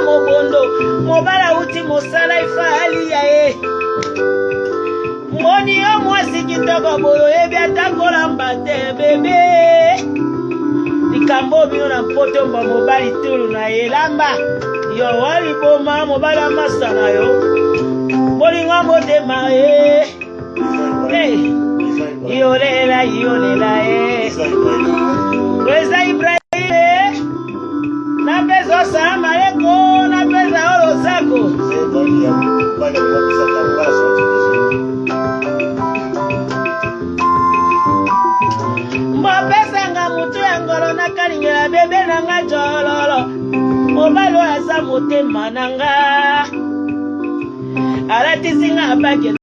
mobondo mobala uti mosala ifali ya ye moni yo mwasi kitoko boyo yebi atakolamba te bebe likambo bino na poto mba mobali tulu na ye lamba yo wali boma mobala masana yo bolinga motema ye yolela Weza Ibrahim na pesa salamu aleko na pesa olo zako pesa nga mutu ya ngolo na kalingela bebe na nga jololo mobalo aza motema na nga alatisinga abake